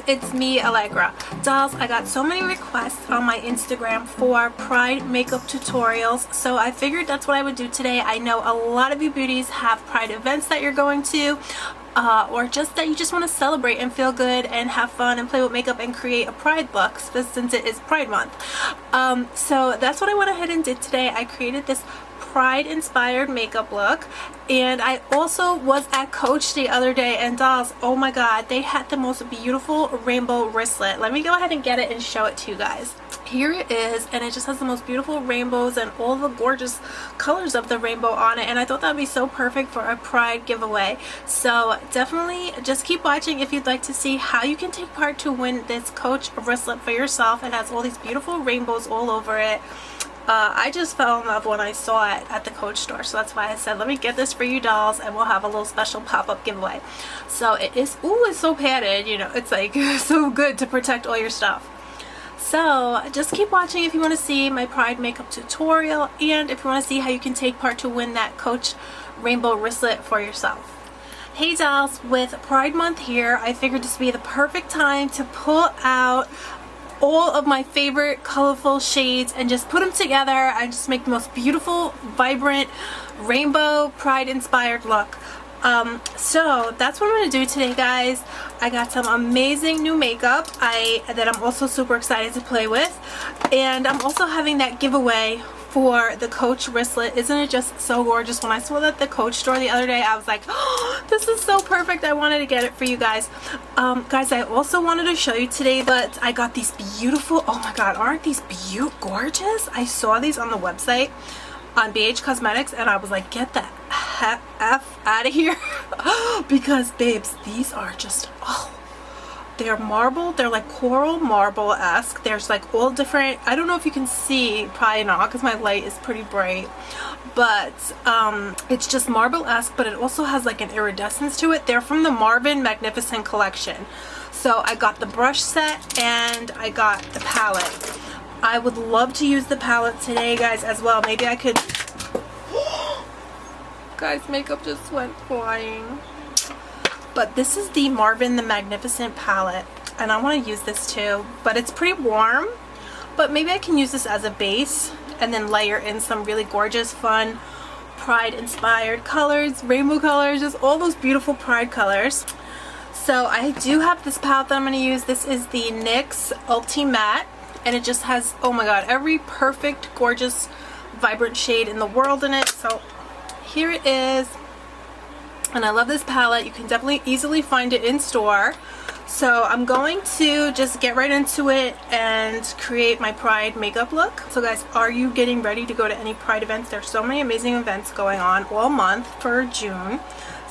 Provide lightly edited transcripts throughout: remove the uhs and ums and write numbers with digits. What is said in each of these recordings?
it's me, Alegra. Dolls, I got so many requests on my Instagram for Pride makeup tutorials, so I figured that's what I would do today. I know a lot of you beauties have Pride events that you're going to, or just that you just want to celebrate and feel good and have fun and play with makeup and create a Pride look, since it is Pride month. So that's what I went ahead and did today. I created this Pride inspired makeup look, and I also was at Coach the other day, and dolls, oh my god, they had the most beautiful rainbow wristlet. Let me go ahead and get it and show it to you guys. Here it is, and it just has the most beautiful rainbows and all the gorgeous colors of the rainbow on it, and I thought that would be so perfect for a Pride giveaway. So definitely just keep watching if you'd like to see how you can take part to win this Coach wristlet for yourself. It has all these beautiful rainbows all over it. I just fell in love when I saw it at the Coach store, so that's why I said let me get this for you dolls, and we'll have a little special pop-up giveaway. So it is, ooh, it's so padded, you know, it's like so good to protect all your stuff. So just keep watching if you want to see my Pride makeup tutorial, and if you want to see how you can take part to win that Coach rainbow wristlet for yourself. Hey dolls, with Pride month here, I figured this would be the perfect time to pull out all of my favorite colorful shades and just put them together and just make the most beautiful, vibrant, rainbow Pride inspired look. So that's what I'm going to do today, guys. I got some amazing new makeup that I'm also super excited to play with, and I'm also having that giveaway for the Coach wristlet. Isn't it just so gorgeous? When I saw that at the Coach store the other day, I was like, oh, this is so perfect. I wanted to get it for you guys. Guys, I also wanted to show you today that I got these beautiful, oh my god, aren't these gorgeous? I saw these on the website on BH Cosmetics, and I was like, get the F out of here. Because babes, these are just, oh, they're marble. They're like coral marble-esque. There's like all different, I don't know if you can see, probably not because my light is pretty bright, but it's just marble-esque, but it also has like an iridescence to it. They're from the Marvin Magnificent collection. So I got the brush set and I got the palette. I would love to use the palette today, guys, as well. Maybe I could guys, makeup just went flying. But this is the Marvin the Magnificent palette, and I want to use this too, but it's pretty warm. But maybe I can use this as a base and then layer in some really gorgeous, fun, Pride inspired colors, rainbow colors, just all those beautiful Pride colors. So I do have this palette that I'm going to use. This is the NYX Ulti Matte, and it just has, oh my god, every perfect, gorgeous, vibrant shade in the world in it. So here it is. And I love this palette. You can definitely easily find it in store. So I'm going to just get right into it and create my Pride makeup look. So guys, are you getting ready to go to any Pride events? There's so many amazing events going on all month for June.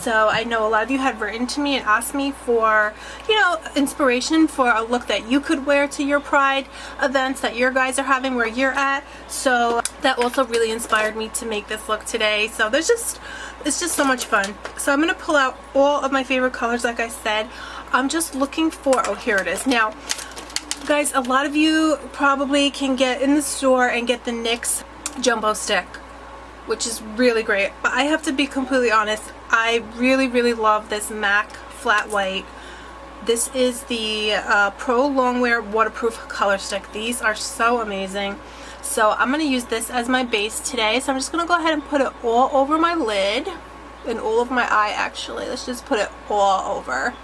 So I know a lot of you had written to me and asked me for, you know, inspiration for a look that you could wear to your Pride events that your guys are having where you're at. So that also really inspired me to make this look today. So it's just so much fun. So I'm going to pull out all of my favorite colors, like I said. I'm just looking for, oh, here it is. Now, guys, a lot of you probably can get in the store and get the NYX Jumbo Stick, which is really great. But I have to be completely honest, I really, really love this MAC Flat White. This is the Pro Longwear Waterproof Color Stick. These are so amazing. So I'm going to use this as my base today. So I'm just going to go ahead and put it all over my lid and all over my eye, actually. Let's just put it all over.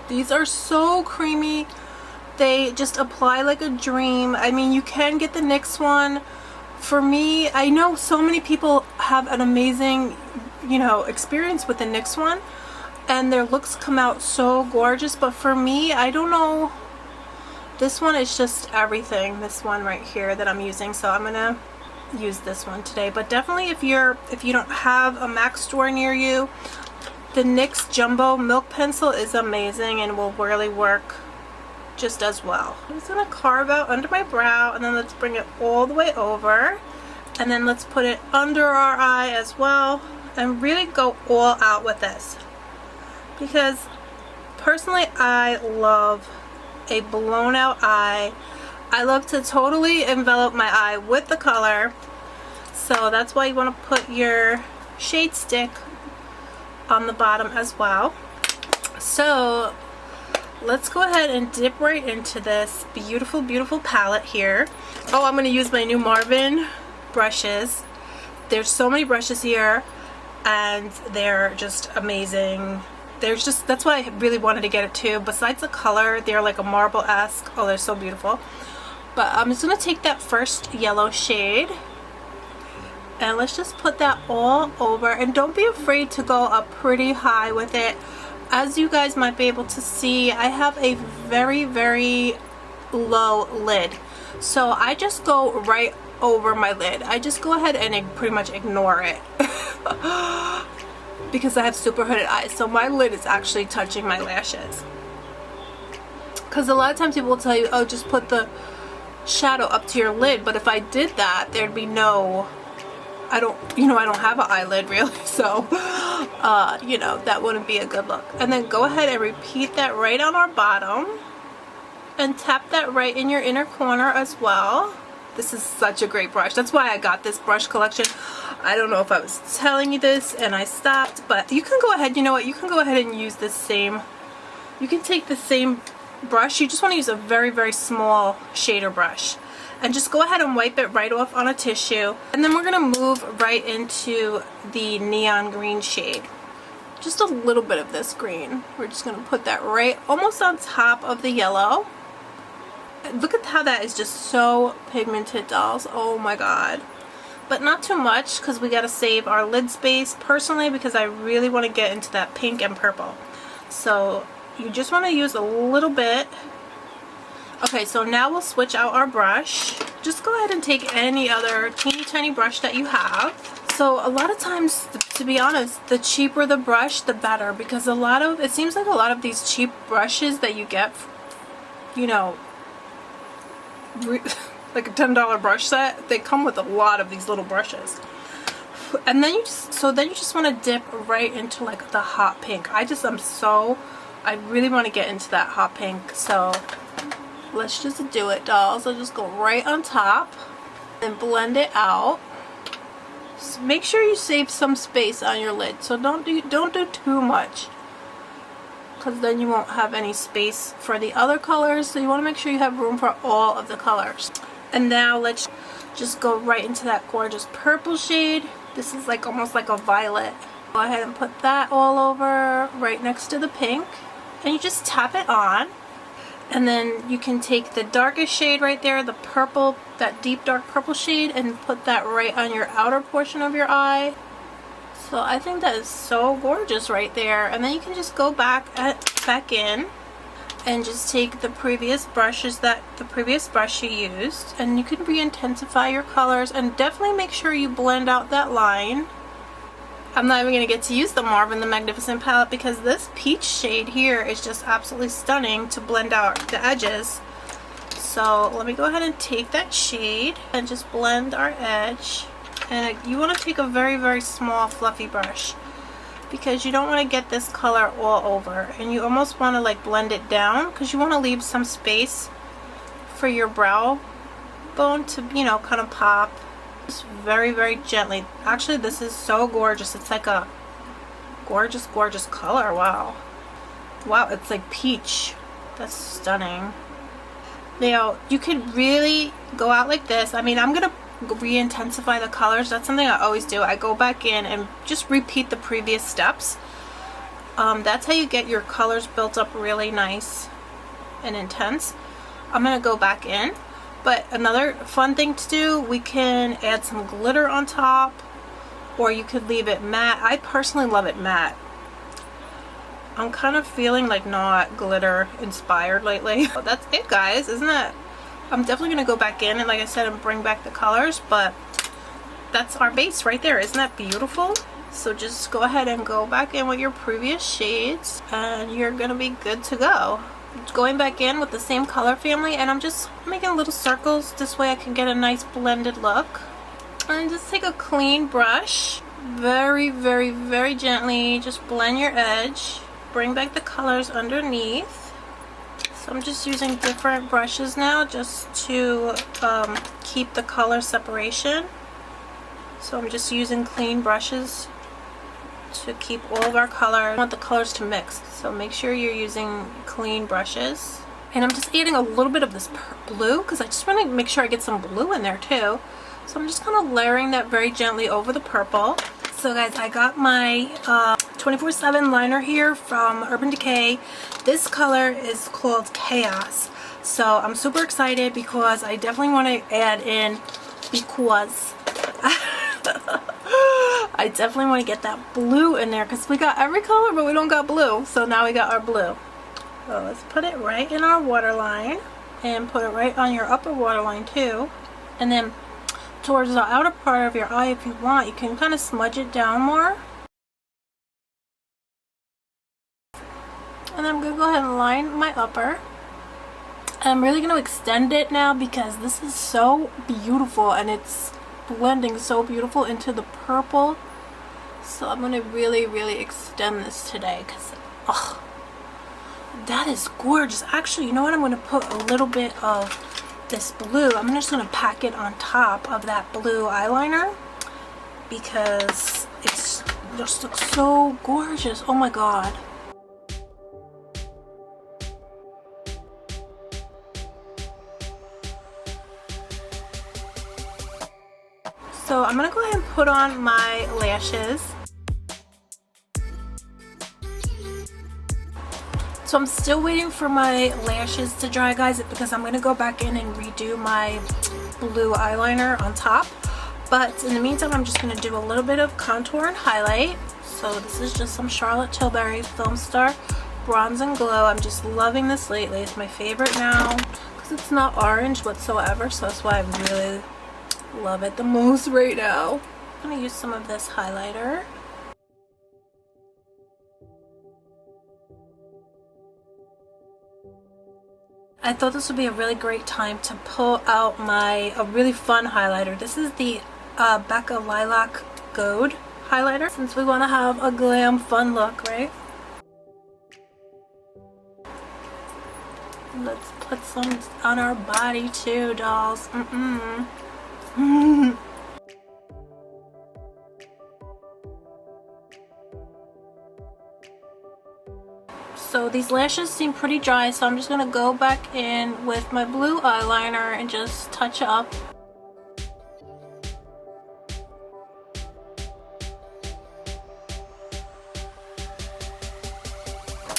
These are so creamy. They just apply like a dream. I mean, you can get the NYX one. For me, I know so many people have an amazing, you know, experience with the NYX one, and their looks come out so gorgeous. But for me, I don't know. This one is just everything. This one right here that I'm using. So I'm gonna use this one today. But definitely, if you don't have a MAC store near you, the NYX Jumbo Milk Pencil is amazing and will really work just as well. I'm just gonna carve out under my brow, and then let's bring it all the way over, and then let's put it under our eye as well, and really go all out with this, because personally I love a blown out eye. I love to totally envelop my eye with the color, so that's why you want to put your shade stick on the bottom as well. So let's go ahead and dip right into this beautiful, beautiful palette here. Oh, I'm going to use my new Marvin brushes. There's so many brushes here, and they're just amazing. There's just, that's why I really wanted to get it too. Besides the color, they're like a marble-esque. Oh, they're so beautiful. But I'm just going to take that first yellow shade, and let's just put that all over. And don't be afraid to go up pretty high with it. As you guys might be able to see, I have a very, very low lid. So I just go right over my lid. I just go ahead and pretty much ignore it. Because I have super hooded eyes. So my lid is actually touching my lashes. Because a lot of times people will tell you, oh, just put the shadow up to your lid. But if I did that, there'd be no... I don't have an eyelid really, so you know, that wouldn't be a good look. And then go ahead and repeat that right on our bottom, and tap that right in your inner corner as well. This is such a great brush. That's why I got this brush collection. I don't know if I was telling you this and I stopped, but you can go ahead, you know what, you can go ahead and use this same, you can take the same brush. You just want to use a very, very small shader brush. And just go ahead and wipe it right off on a tissue. And then we're going to move right into the neon green shade. Just a little bit of this green. We're just going to put that right almost on top of the yellow. Look at how that is just so pigmented, dolls. Oh my god. But not too much, because we got to save our lid space personally, because I really want to get into that pink and purple. So you just want to use a little bit. Okay, so now we'll switch out our brush. Just go ahead and take any other teeny tiny brush that you have. So a lot of times, to be honest, the cheaper the brush, the better, because it seems like a lot of these cheap brushes that you get, you know, like a $10 brush set, they come with a lot of these little brushes. And then you just want to dip right into like the hot pink. I really want to get into that hot pink, so let's just do it, dolls. I'll just go right on top and blend it out. Just make sure you save some space on your lid, so don't do too much, because then you won't have any space for the other colors. So you want to make sure you have room for all of the colors. And now let's just go right into that gorgeous purple shade. This is like almost like a violet. Go ahead and put that all over right next to the pink, and you just tap it on. And then you can take the darkest shade right there, the purple, that deep dark purple shade, and put that right on your outer portion of your eye. So I think that is so gorgeous right there. And then you can just go back in and just take the previous brush you used, and you can re-intensify your colors, and definitely make sure you blend out that line. I'm not even going to get to use the Marvin the Magnificent palette, because this peach shade here is just absolutely stunning to blend out the edges. So let me go ahead and take that shade and just blend our edge. And you want to take a very, very small fluffy brush, because you don't want to get this color all over, and you almost want to like blend it down, because you want to leave some space for your brow bone to, you know, kind of pop. Just very, very gently. Actually, this is so gorgeous. It's like a gorgeous, gorgeous color. Wow. Wow, it's like peach. That's stunning. Now, you could really go out like this. I mean, I'm going to re-intensify the colors. That's something I always do. I go back in and just repeat the previous steps. That's how you get your colors built up really nice and intense. I'm going to go back in. But another fun thing to do, we can add some glitter on top, or you could leave it matte. I personally love it matte. I'm kind of feeling like not glitter inspired lately. But that's it, guys, isn't it? I'm definitely going to go back in and, like I said, and bring back the colors, but that's our base right there. Isn't that beautiful? So just go ahead and go back in with your previous shades, and you're going to be good to go. Going back in with the same color family, and I'm just making little circles. This way I can get a nice blended look. And just take a clean brush, very, very, very gently just blend your edge, bring back the colors underneath. So I'm just using different brushes now just to keep the color separation. So I'm just using clean brushes to keep all of our color. I want the colors to mix, so make sure you're using clean brushes. And I'm just adding a little bit of this blue because I just want to make sure I get some blue in there too. So I'm just kind of layering that very gently over the purple. So guys, I got my 24/7 liner here from Urban Decay. This color is called Chaos. So I'm super excited because I definitely want to add in, because I definitely want to get that blue in there because we got every color but we don't got blue. So now we got our blue. So let's put it right in our waterline and put it right on your upper waterline too. And then towards the outer part of your eye, if you want, you can kind of smudge it down more. And then I'm going to go ahead and line my upper. And I'm really going to extend it now because this is so beautiful and it's blending so beautiful into the purple. So I'm going to really, really extend this today because, oh, that is gorgeous. Actually, you know what? I'm going to put a little bit of this blue. I'm just going to pack it on top of that blue eyeliner because it just looks so gorgeous. Oh my god. So I'm going to go ahead and put on my lashes. So I'm still waiting for my lashes to dry, guys, because I'm going to go back in and redo my blue eyeliner on top. But in the meantime, I'm just going to do a little bit of contour and highlight. So this is just some Charlotte Tilbury Filmstar Bronze and Glow. I'm just loving this lately. It's my favorite now because it's not orange whatsoever. So that's why I really love it the most right now. I'm going to use some of this highlighter. I thought this would be a really great time to pull out a really fun highlighter. This is the Becca Lilac Gold highlighter, since we want to have a glam fun look, right? Let's put some on our body too, dolls. So these lashes seem pretty dry, so I'm just going to go back in with my blue eyeliner and just touch up.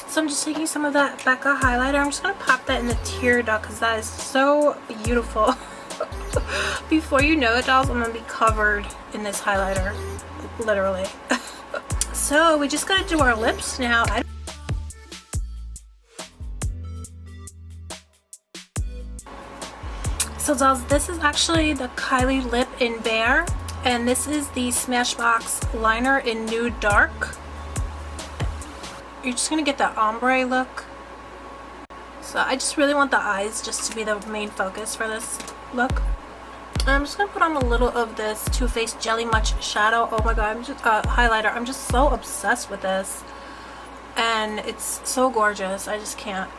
So I'm just taking some of that Becca highlighter. I'm just going to pop that in the tear duct because that is so beautiful. Before you know it, dolls, I'm going to be covered in this highlighter. Literally. So we just got to do our lips now. So dolls, this is actually the Kylie lip in Bare, and this is the Smashox liner in Nude Dark. You're just going to get that ombre look. So I just really want the eyes just to be the main focus for this look. And I'm just going to put on a little of this Too Faced Jelly Much Shadow. Oh my god, highlighter. I'm just so obsessed with this. And it's so gorgeous. I just can't.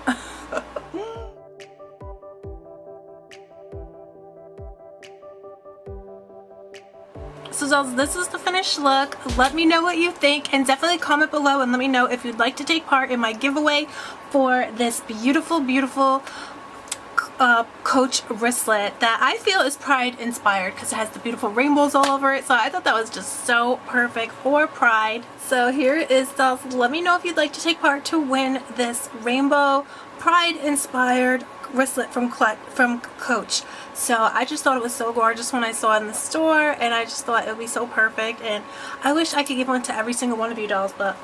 So dolls, this is the finished look. Let me know what you think and definitely comment below and let me know if you'd like to take part in my giveaway for this beautiful, beautiful Coach wristlet that I feel is Pride inspired because it has the beautiful rainbows all over it. So I thought that was just so perfect for Pride. So here it is, dolls. Let me know if you'd like to take part to win this rainbow Pride inspired wristlet from Coach. So I just thought it was so gorgeous when I saw it in the store, and I just thought it would be so perfect, and I wish I could give one to every single one of you dolls, but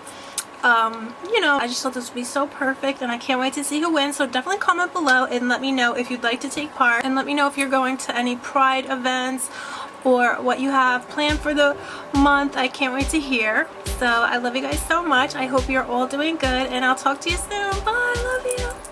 you know, I just thought this would be so perfect, and I can't wait to see who wins. So definitely comment below and let me know if you'd like to take part, and let me know if you're going to any Pride events or what you have planned for the month. I can't wait to hear. So I love you guys so much. I hope you're all doing good, and I'll talk to you soon. Bye. I love you.